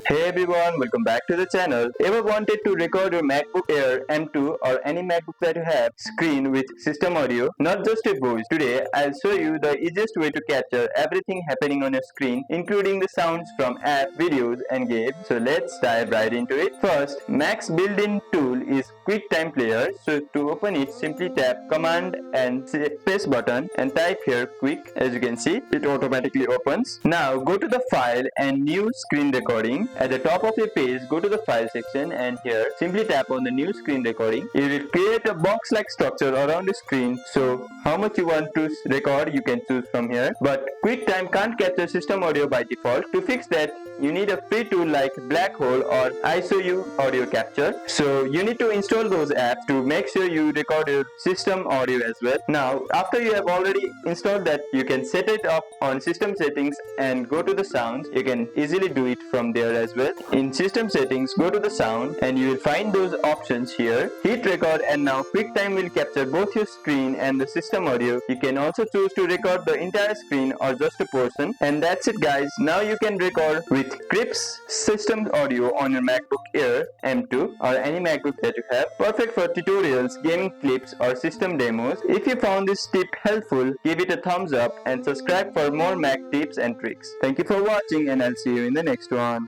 Hey everyone, welcome back to the channel. Ever wanted to record your MacBook Air M2 or any MacBook that you have screen with system audio, not just a voice? Today I'll show you the easiest way to capture everything happening on your screen, including the sounds from apps, videos and games. So let's dive right into it. First, Mac's built-in tool is QuickTime Player. So to open it, simply tap Command and Space button and type here quick. As you can see, it automatically opens. Now go to the file and new screen recording. At the top of your page, go to the file section and here simply tap on the new screen recording. It will create a box like structure around the screen, so how much you want to record you can choose from here. But QuickTime can't capture system audio by default. To fix that, you need a free tool like Black Hole or ISOU Audio Capture. So you need to install those apps to make sure you record your system audio as well. Now after you have already installed that, you can set it up on system settings and go to the sounds. You can easily do it from there as well. In system settings, go to the sound and you will find those options here. Hit record and now QuickTime will capture both your screen and the system audio. You can also choose to record the entire screen or just a portion. And that's it guys. Now you can record with crisp system audio on your MacBook Air M2 or any MacBook that you have. Perfect for tutorials, gaming clips or system demos. If you found this tip helpful, give it a thumbs up and subscribe for more Mac tips and tricks. Thank you for watching and I'll see you in the next one.